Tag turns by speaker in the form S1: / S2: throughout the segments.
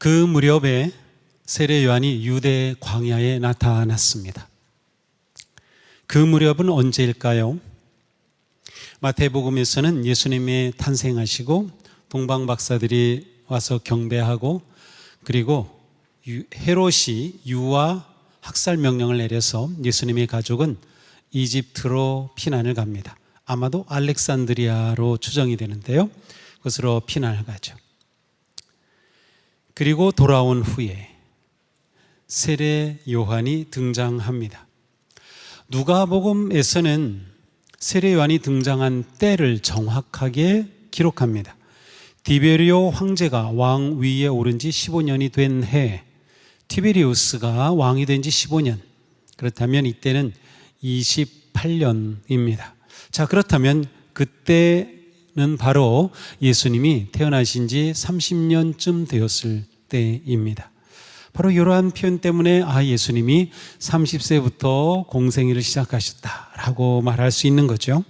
S1: 그 무렵에 세례 요한이 유대 광야에 나타났습니다. 그 무렵은 언제일까요? 마태복음에서는 예수님이 탄생하시고 동방 박사들이 와서 경배하고, 그리고 헤롯이 유아 학살 명령을 내려서 예수님의 가족은 이집트로 피난을 갑니다. 아마도 알렉산드리아로 추정이 되는데요, 그것으로 피난을 가죠. 그리고 돌아온 후에 세례 요한이 등장합니다. 누가복음에서는 세례 요한이 등장한 때를 정확하게 기록합니다. 디베리오 황제가 왕 위에 오른 지 15년이 된 해, 티베리우스가 왕이 된 지 15년, 그렇다면 이때는 28년입니다. 자, 그렇다면 그때는 바로 예수님이 태어나신 지 30년쯤 되었을 때입니다. 바로 이러한 표현 때문에 예수님이 30세부터 공생애를 시작하셨다라고 말할 수 있는 거죠.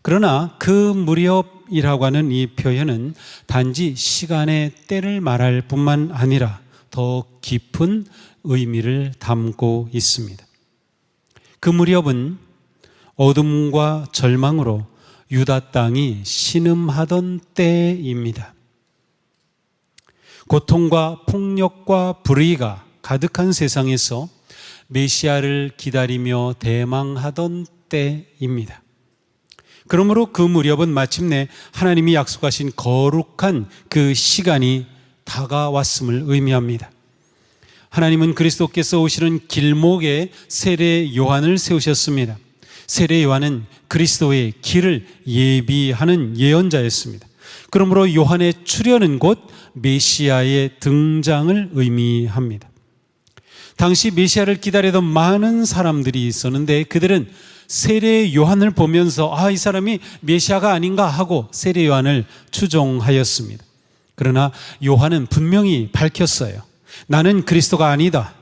S1: 그러나 그 무렵이라고 하는 이 표현은 단지 시간의 때를 말할 뿐만 아니라 더 깊은 의미를 담고 있습니다. 그 무렵은 어둠과 절망으로 유다 땅이 신음하던 때입니다. 고통과 폭력과 불의가 가득한 세상에서 메시아를 기다리며 대망하던 때입니다. 그러므로 그 무렵은 마침내 하나님이 약속하신 거룩한 그 시간이 다가왔음을 의미합니다. 하나님은 그리스도께서 오시는 길목에 세례 요한을 세우셨습니다. 세례 요한은 그리스도의 길을 예비하는 예언자였습니다. 그러므로 요한의 출현은 곧 메시아의 등장을 의미합니다. 당시 메시아를 기다리던 많은 사람들이 있었는데 그들은 세례 요한을 보면서 이 사람이 메시아가 아닌가 하고 세례 요한을 추종하였습니다. 그러나 요한은 분명히 밝혔어요. 나는 그리스도가 아니다.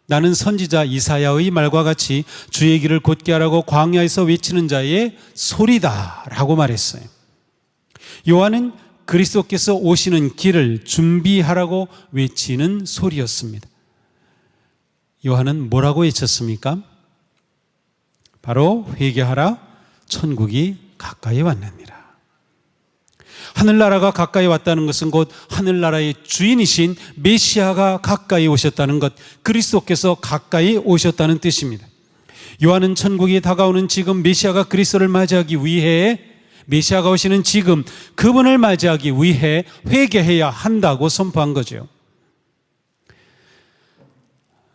S1: 나는 선지자 이사야의 말과 같이 주의 길을 곧게 하라고 광야에서 외치는 자의 소리다 라고 말했어요. 요한은 그리스도께서 오시는 길을 준비하라고 외치는 소리였습니다. 요한은 뭐라고 외쳤습니까? 바로 회개하라, 천국이 가까이 왔느니라. 하늘나라가 가까이 왔다는 것은 곧 하늘나라의 주인이신 메시아가 가까이 오셨다는 것, 그리스도께서 가까이 오셨다는 뜻입니다. 요한은 천국이 다가오는 지금 메시아가 그리스도를 맞이하기 위해, 메시아가 오시는 지금 그분을 맞이하기 위해 회개해야 한다고 선포한 거죠.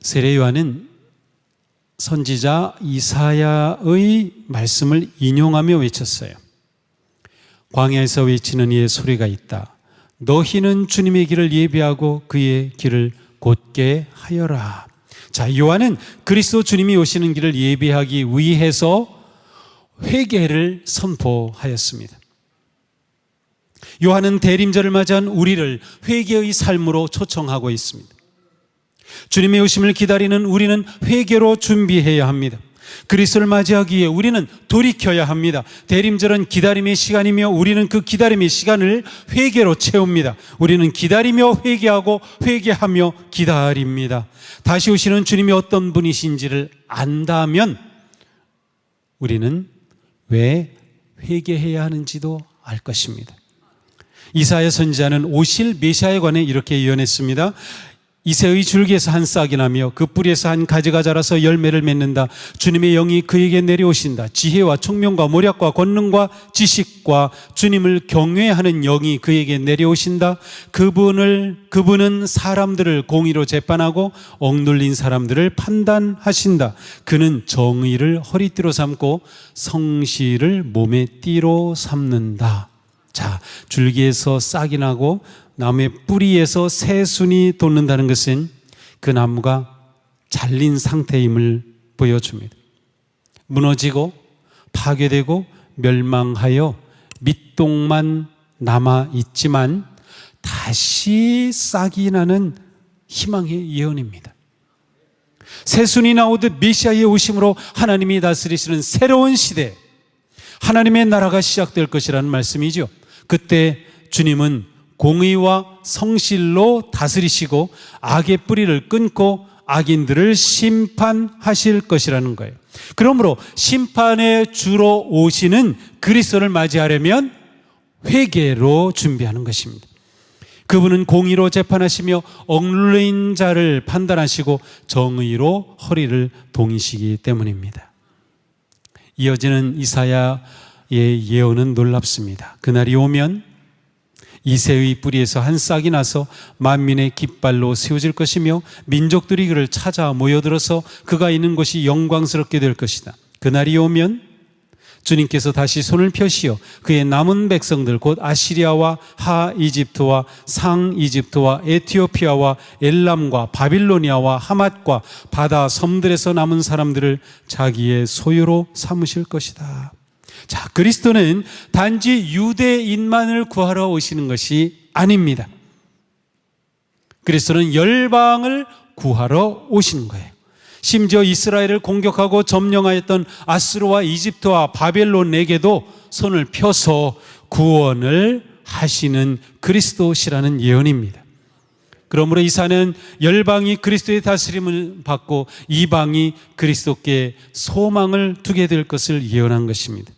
S1: 세례 요한은 선지자 이사야의 말씀을 인용하며 외쳤어요. 광야에서 외치는 이의 소리가 있다. 너희는 주님의 길을 예비하고 그의 길을 곧게 하여라. 자, 요한은 그리스도 주님이 오시는 길을 예비하기 위해서 회개를 선포하였습니다. 요한은 대림절을 맞이한 우리를 회개의 삶으로 초청하고 있습니다. 주님의 오심을 기다리는 우리는 회개로 준비해야 합니다. 그리스도를 맞이하기 위해 우리는 돌이켜야 합니다. 대림절은 기다림의 시간이며 우리는 그 기다림의 시간을 회개로 채웁니다. 우리는 기다리며 회개하고 회개하며 기다립니다. 다시 오시는 주님이 어떤 분이신지를 안다면 우리는 왜 회개해야 하는지도 알 것입니다. 이사야 선지자는 오실 메시아에 관해 이렇게 예언했습니다. 이새의 줄기에서 한 싹이 나며 그 뿌리에서 한 가지가 자라서 열매를 맺는다. 주님의 영이 그에게 내려오신다. 지혜와 총명과 모략과 권능과 지식과 주님을 경외하는 영이 그에게 내려오신다. 그분은 사람들을 공의로 재판하고 억눌린 사람들을 판단하신다. 그는 정의를 허리띠로 삼고 성실을 몸의 띠로 삼는다. 자, 줄기에서 싹이 나고 나무의 뿌리에서 새순이 돋는다는 것은 그 나무가 잘린 상태임을 보여줍니다. 무너지고 파괴되고 멸망하여 밑동만 남아있지만 다시 싹이 나는 희망의 예언입니다. 새순이 나오듯 메시아의 오심으로 하나님이 다스리시는 새로운 시대, 하나님의 나라가 시작될 것이라는 말씀이죠. 그때 주님은 공의와 성실로 다스리시고 악의 뿌리를 끊고 악인들을 심판하실 것이라는 거예요. 그러므로 심판의 주로 오시는 그리스도를 맞이하려면 회개로 준비하는 것입니다. 그분은 공의로 재판하시며 억눌린 자를 판단하시고 정의로 허리를 동이시기 때문입니다. 이어지는 이사야의 예언은 놀랍습니다. 그날이 오면 이새의 뿌리에서 한 싹이 나서 만민의 깃발로 세워질 것이며 민족들이 그를 찾아 모여들어서 그가 있는 곳이 영광스럽게 될 것이다. 그날이 오면 주님께서 다시 손을 펴시어 그의 남은 백성들 곧 아시리아와 하 이집트와 상 이집트와 에티오피아와 엘람과 바빌로니아와 하맛과 바다 섬들에서 남은 사람들을 자기의 소유로 삼으실 것이다. 자, 그리스도는 단지 유대인만을 구하러 오시는 것이 아닙니다. 그리스도는 열방을 구하러 오신 거예요. 심지어 이스라엘을 공격하고 점령하였던 아수르와 이집트와 바벨론에게도 손을 펴서 구원을 하시는 그리스도시라는 예언입니다. 그러므로 이사는 열방이 그리스도의 다스림을 받고 이방이 그리스도께 소망을 두게 될 것을 예언한 것입니다.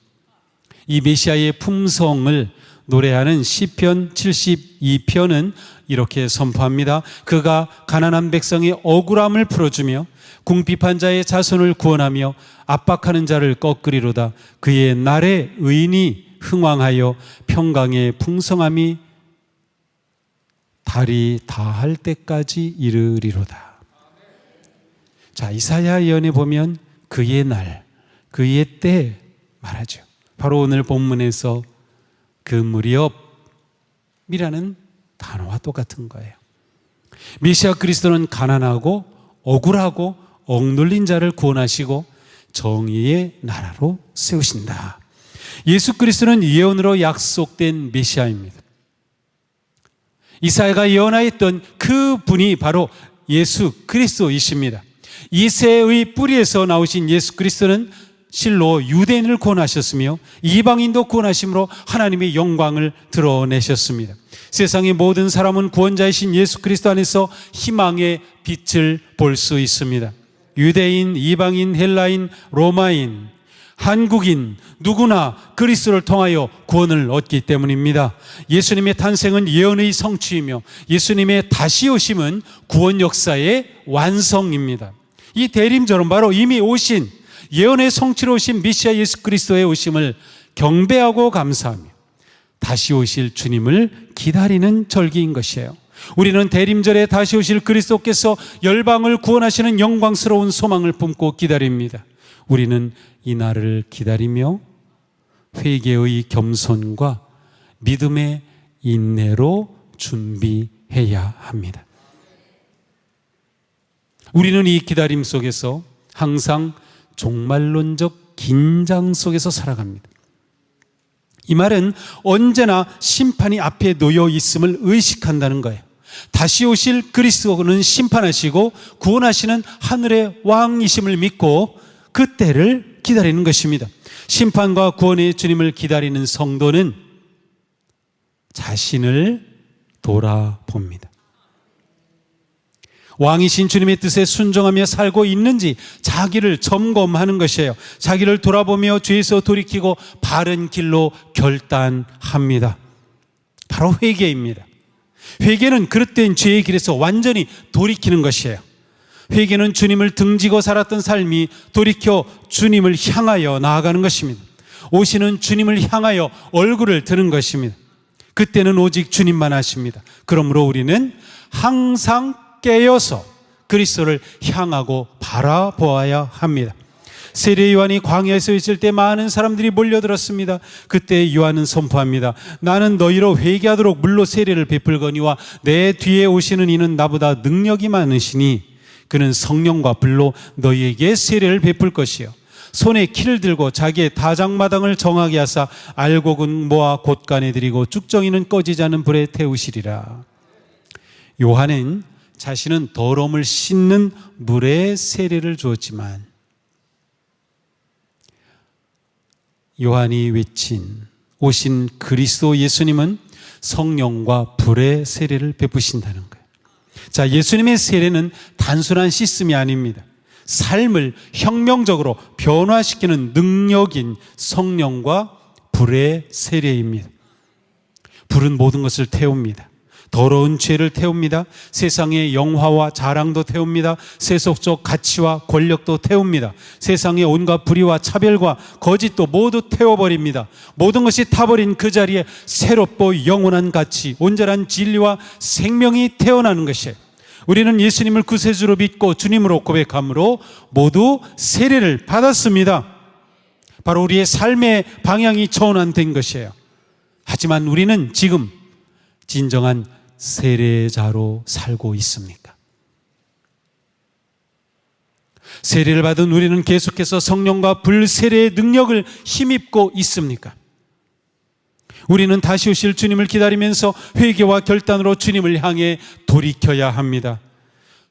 S1: 이 메시아의 품성을 노래하는 시편 72편은 이렇게 선포합니다. 그가 가난한 백성의 억울함을 풀어주며 궁핍한 자의 자손을 구원하며 압박하는 자를 꺾으리로다. 그의 날에 의인이 흥왕하여 평강의 풍성함이 달이 다할 때까지 이르리로다. 자, 이사야 예언에 보면 그의 날, 그의 때 말하죠. 바로 오늘 본문에서 그 무렵이라는 단어와 똑같은 거예요. 메시아 그리스도는 가난하고 억울하고 억눌린 자를 구원하시고 정의의 나라로 세우신다. 예수 그리스도는 예언으로 약속된 메시아입니다. 이사야가 예언하였던 그 분이 바로 예수 그리스도이십니다. 이새의 뿌리에서 나오신 예수 그리스도는 실로 유대인을 구원하셨으며 이방인도 구원하심으로 하나님의 영광을 드러내셨습니다. 세상의 모든 사람은 구원자이신 예수 그리스도 안에서 희망의 빛을 볼 수 있습니다. 유대인, 이방인, 헬라인, 로마인, 한국인 누구나 그리스도를 통하여 구원을 얻기 때문입니다. 예수님의 탄생은 예언의 성취이며 예수님의 다시 오심은 구원 역사의 완성입니다. 이 대림절은 바로 이미 오신 예언의 성취로 오신 메시아 예수 그리스도의 오심을 경배하고 감사하며 다시 오실 주님을 기다리는 절기인 것이에요. 우리는 대림절에 다시 오실 그리스도께서 열방을 구원하시는 영광스러운 소망을 품고 기다립니다. 우리는 이 날을 기다리며 회개의 겸손과 믿음의 인내로 준비해야 합니다. 우리는 이 기다림 속에서 항상 종말론적 긴장 속에서 살아갑니다. 이 말은 언제나 심판이 앞에 놓여 있음을 의식한다는 거예요. 다시 오실 그리스도는 심판하시고 구원하시는 하늘의 왕이심을 믿고 그 때를 기다리는 것입니다. 심판과 구원의 주님을 기다리는 성도는 자신을 돌아봅니다. 왕이신 주님의 뜻에 순종하며 살고 있는지 자기를 점검하는 것이에요. 자기를 돌아보며 죄에서 돌이키고 바른 길로 결단합니다. 바로 회개입니다. 회개는 그릇된 죄의 길에서 완전히 돌이키는 것이에요. 회개는 주님을 등지고 살았던 삶이 돌이켜 주님을 향하여 나아가는 것입니다. 오시는 주님을 향하여 얼굴을 드는 것입니다. 그때는 오직 주님만 하십니다. 그러므로 우리는 항상 깨어서 그리스도를 향하고 바라보아야 합니다. 세례 요한이 광야에서 있을 때 많은 사람들이 몰려들었습니다. 그때 요한은 선포합니다. 나는 너희로 회개하도록 물로 세례를 베풀거니와 내 뒤에 오시는 이는 나보다 능력이 많으시니 그는 성령과 불로 너희에게 세례를 베풀 것이요 손에 키를 들고 자기의 다장마당을 정하게 하사 알곡은 모아 곳간에 들이고 쭉정이는 꺼지지 않는 불에 태우시리라. 요한은 자신은 더러움을 씻는 물에 세례를 주었지만 요한이 외친 오신 그리스도 예수님은 성령과 불의 세례를 베푸신다는 거예요. 자, 예수님의 세례는 단순한 씻음이 아닙니다. 삶을 혁명적으로 변화시키는 능력인 성령과 불의 세례입니다. 불은 모든 것을 태웁니다. 더러운 죄를 태웁니다. 세상의 영화와 자랑도 태웁니다. 세속적 가치와 권력도 태웁니다. 세상의 온갖 불의와 차별과 거짓도 모두 태워버립니다. 모든 것이 타버린 그 자리에 새롭고 영원한 가치, 온전한 진리와 생명이 태어나는 것이에요. 우리는 예수님을 구세주로 믿고 주님으로 고백함으로 모두 세례를 받았습니다. 바로 우리의 삶의 방향이 전환된 것이에요. 하지만 우리는 지금 진정한 세례자로 살고 있습니까? 세례를 받은 우리는 계속해서 성령과 불 세례의 능력을 힘입고 있습니까? 우리는 다시 오실 주님을 기다리면서 회개와 결단으로 주님을 향해 돌이켜야 합니다.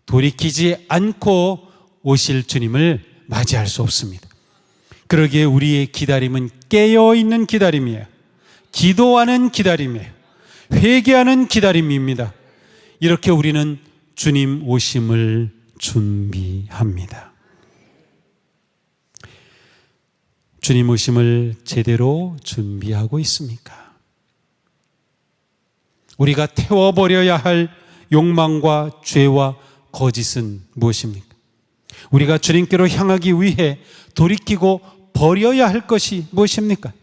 S1: 돌이키지 않고 오실 주님을 맞이할 수 없습니다. 그러기에 우리의 기다림은 깨어있는 기다림이에요. 기도하는 기다림이에요. 회개하는 기다림입니다. 이렇게 우리는 주님 오심을 준비합니다. 주님 오심을 제대로 준비하고 있습니까? 우리가 태워버려야 할 욕망과 죄와 거짓은 무엇입니까? 우리가 주님께로 향하기 위해 돌이키고 버려야 할 것이 무엇입니까?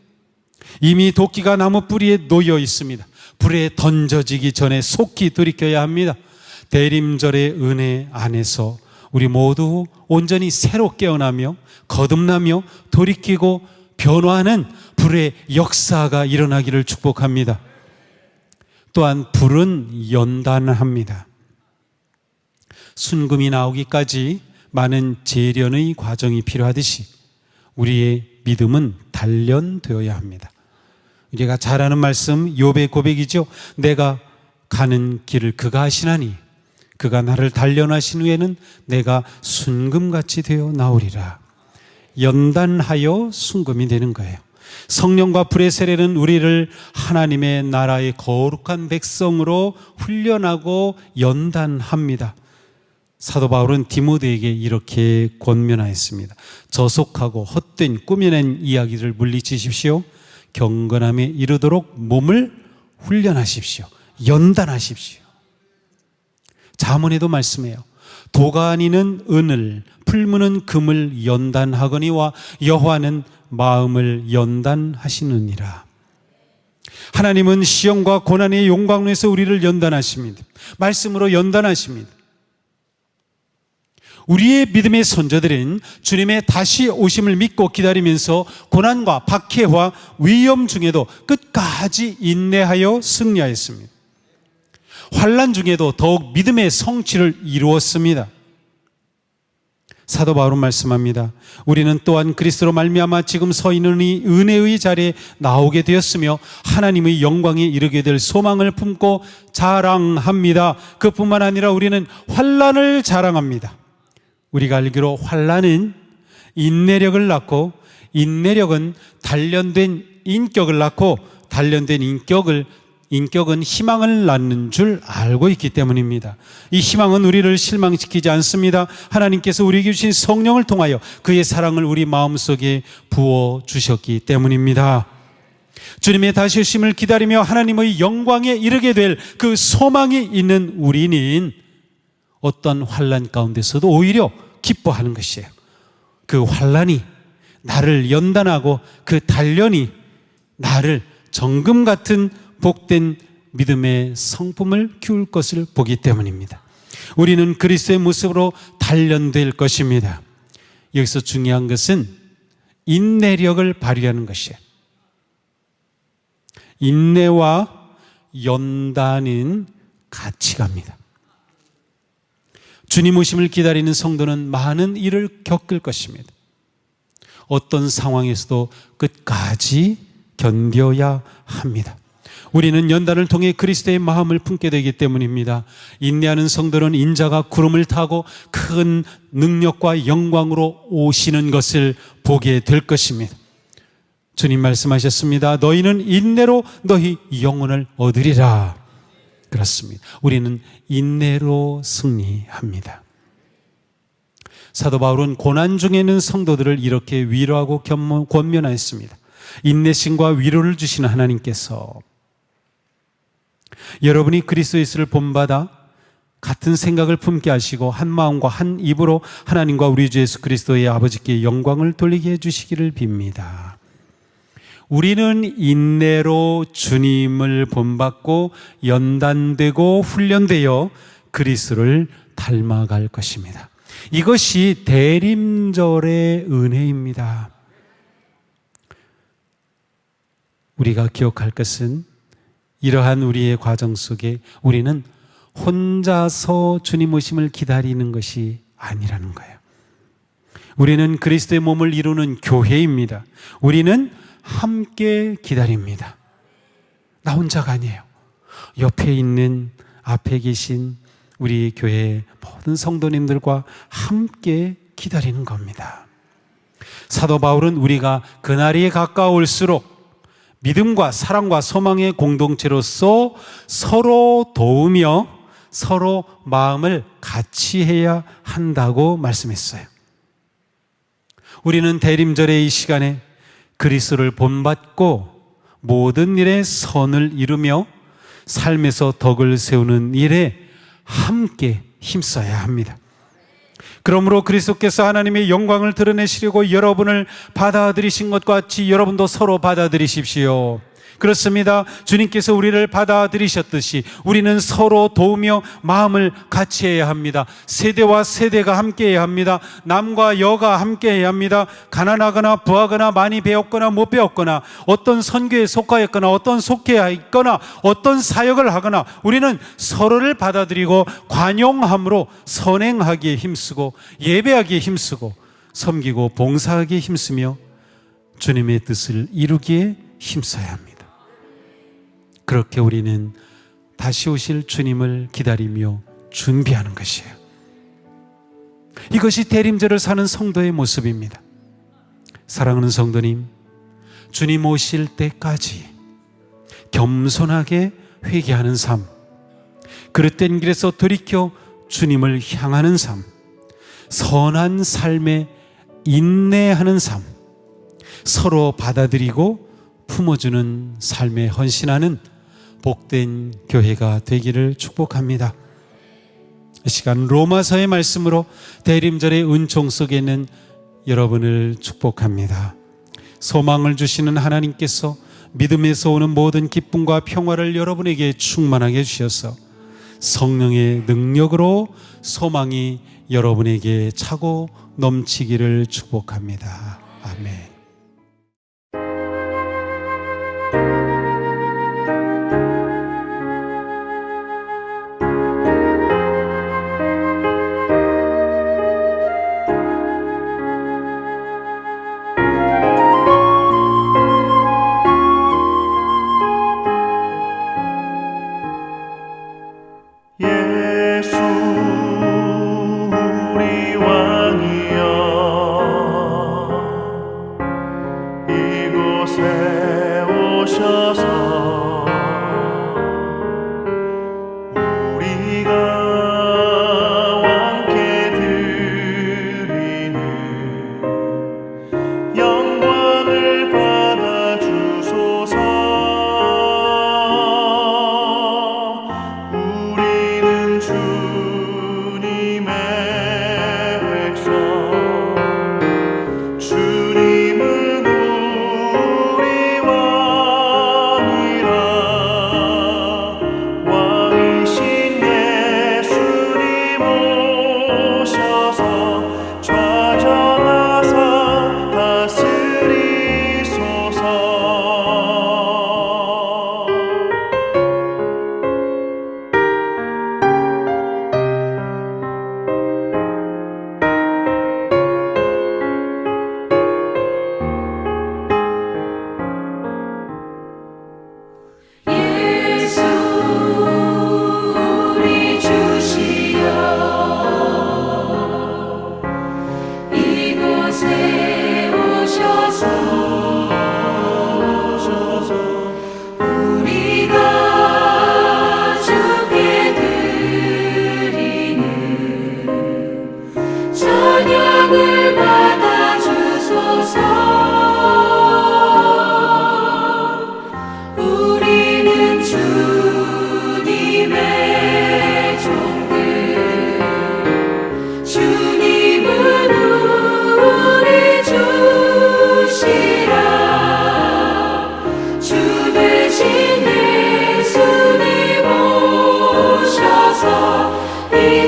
S1: 이미 도끼가 나무 뿌리에 놓여 있습니다. 불에 던져지기 전에 속히 돌이켜야 합니다. 대림절의 은혜 안에서 우리 모두 온전히 새로 깨어나며 거듭나며 돌이키고 변화하는 불의 역사가 일어나기를 축복합니다. 또한 불은 연단합니다. 순금이 나오기까지 많은 재련의 과정이 필요하듯이 우리의 믿음은 단련되어야 합니다. 우리가 잘 아는 말씀 욥의 고백이죠. 내가 가는 길을 그가 하시나니 그가 나를 단련하신 후에는 내가 순금같이 되어 나오리라. 연단하여 순금이 되는 거예요. 성령과 불의 세례는 우리를 하나님의 나라의 거룩한 백성으로 훈련하고 연단합니다. 사도 바울은 디모데에게 이렇게 권면하였습니다. 저속하고 헛된 꾸며낸 이야기를 물리치십시오. 경건함에 이르도록 몸을 훈련하십시오. 연단하십시오. 잠언에도 말씀해요. 도가니는 은을, 풀무는 금을 연단하거니와 여호와는 마음을 연단하시느니라. 하나님은 시험과 고난의 용광로에서 우리를 연단하십니다. 말씀으로 연단하십니다. 우리의 믿음의 선조들은 주님의 다시 오심을 믿고 기다리면서 고난과 박해와 위험 중에도 끝까지 인내하여 승리하였습니다. 환난 중에도 더욱 믿음의 성취를 이루었습니다. 사도 바울은 말씀합니다. 우리는 또한 그리스도로 말미암아 지금 서 있는 이 은혜의 자리에 나오게 되었으며 하나님의 영광에 이르게 될 소망을 품고 자랑합니다. 그뿐만 아니라 우리는 환난을 자랑합니다. 우리가 알기로 환난은 인내력을 낳고 인내력은 단련된 인격을 낳고 단련된 인격은 희망을 낳는 줄 알고 있기 때문입니다. 이 희망은 우리를 실망시키지 않습니다. 하나님께서 우리에게 주신 성령을 통하여 그의 사랑을 우리 마음속에 부어주셨기 때문입니다. 주님의 다시 오심을 기다리며 하나님의 영광에 이르게 될 그 소망이 있는 우리는 어떤 환난 가운데서도 오히려 기뻐하는 것이에요. 그 환난이 나를 연단하고 그 단련이 나를 정금 같은 복된 믿음의 성품을 키울 것을 보기 때문입니다. 우리는 그리스도의 모습으로 단련될 것입니다. 여기서 중요한 것은 인내력을 발휘하는 것이에요. 인내와 연단은 같이 갑니다. 주님 오심을 기다리는 성도는 많은 일을 겪을 것입니다. 어떤 상황에서도 끝까지 견뎌야 합니다. 우리는 연단을 통해 그리스도의 마음을 품게 되기 때문입니다. 인내하는 성도는 인자가 구름을 타고 큰 능력과 영광으로 오시는 것을 보게 될 것입니다. 주님 말씀하셨습니다. 너희는 인내로 너희 영혼을 얻으리라. 그렇습니다. 우리는 인내로 승리합니다. 사도 바울은 고난 중에 있는 성도들을 이렇게 위로하고 권면하였습니다. 인내심과 위로를 주시는 하나님께서 여러분이 그리스도 예수를 본받아 같은 생각을 품게 하시고 한 마음과 한 입으로 하나님과 우리 주 예수 그리스도의 아버지께 영광을 돌리게 해주시기를 빕니다. 우리는 인내로 주님을 본받고 연단되고 훈련되어 그리스도를 닮아갈 것입니다. 이것이 대림절의 은혜입니다. 우리가 기억할 것은 이러한 우리의 과정 속에 우리는 혼자서 주님 오심을 기다리는 것이 아니라는 거예요. 우리는 그리스도의 몸을 이루는 교회입니다. 우리는 함께 기다립니다. 나 혼자가 아니에요. 옆에 있는 앞에 계신 우리 교회의 모든 성도님들과 함께 기다리는 겁니다. 사도 바울은 우리가 그날이 가까울수록 믿음과 사랑과 소망의 공동체로서 서로 도우며 서로 마음을 같이 해야 한다고 말씀했어요. 우리는 대림절의 이 시간에 그리스도를 본받고 모든 일에 선을 이루며 삶에서 덕을 세우는 일에 함께 힘써야 합니다. 그러므로 그리스도께서 하나님의 영광을 드러내시려고 여러분을 받아들이신 것과 같이 여러분도 서로 받아들이십시오. 그렇습니다. 주님께서 우리를 받아들이셨듯이 우리는 서로 도우며 마음을 같이 해야 합니다. 세대와 세대가 함께 해야 합니다. 남과 여가 함께 해야 합니다. 가난하거나 부하거나 많이 배웠거나 못 배웠거나 어떤 선교에 속하였거나 어떤 속해 있거나 어떤 사역을 하거나 우리는 서로를 받아들이고 관용함으로 선행하기에 힘쓰고 예배하기에 힘쓰고 섬기고 봉사하기에 힘쓰며 주님의 뜻을 이루기에 힘써야 합니다. 그렇게 우리는 다시 오실 주님을 기다리며 준비하는 것이에요. 이것이 대림절을 사는 성도의 모습입니다. 사랑하는 성도님, 주님 오실 때까지 겸손하게 회개하는 삶, 그릇된 길에서 돌이켜 주님을 향하는 삶, 선한 삶에 인내하는 삶, 서로 받아들이고 품어주는 삶에 헌신하는 복된 교회가 되기를 축복합니다. 이 시간 로마서의 말씀으로 대림절의 은총 속에 있는 여러분을 축복합니다. 소망을 주시는 하나님께서 믿음에서 오는 모든 기쁨과 평화를 여러분에게 충만하게 주셔서 성령의 능력으로 소망이 여러분에게 차고 넘치기를 축복합니다. 아멘.
S2: 예수 우리 왕이여 이곳에 오셔서 우리가 왕께 드리는 영광을 받아 주소서. 우리는 주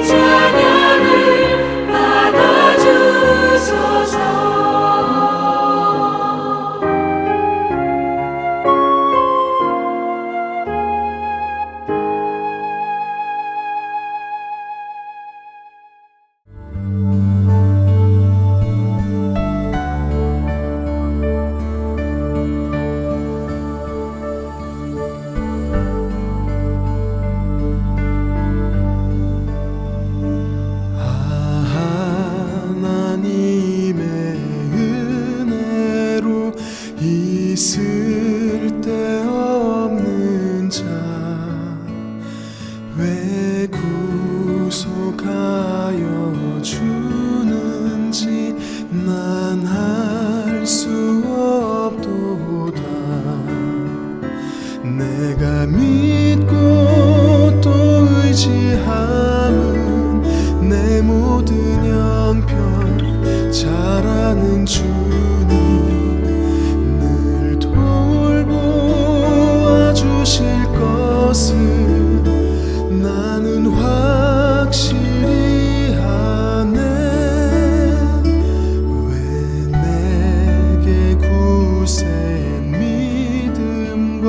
S3: 찬양을 받아주소서.
S4: 하나님의 은혜로 있을 데 없는 자 왜 구속하여 주는지 난 알 수 없도다. 내가 믿고 또 의지함은 내 모든 형편 잘 아는 주님 늘 돌보아 주실 것을 나는 확실히 아네. 왜 내게 굳센 믿음과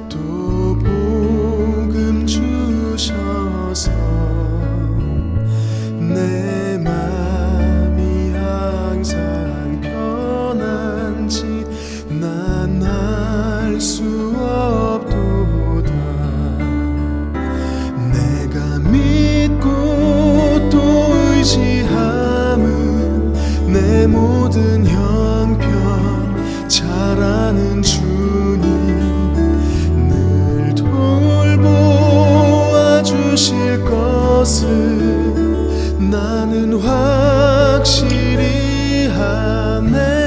S4: 또 복음 주셔서 내 맘이 항상 편한지 난 알 수 없도다. 내가 믿고 또 의지함은 내 모든 형편 잘 아는 주님 늘 돌보아 주실 것을 나는 확실히 아네.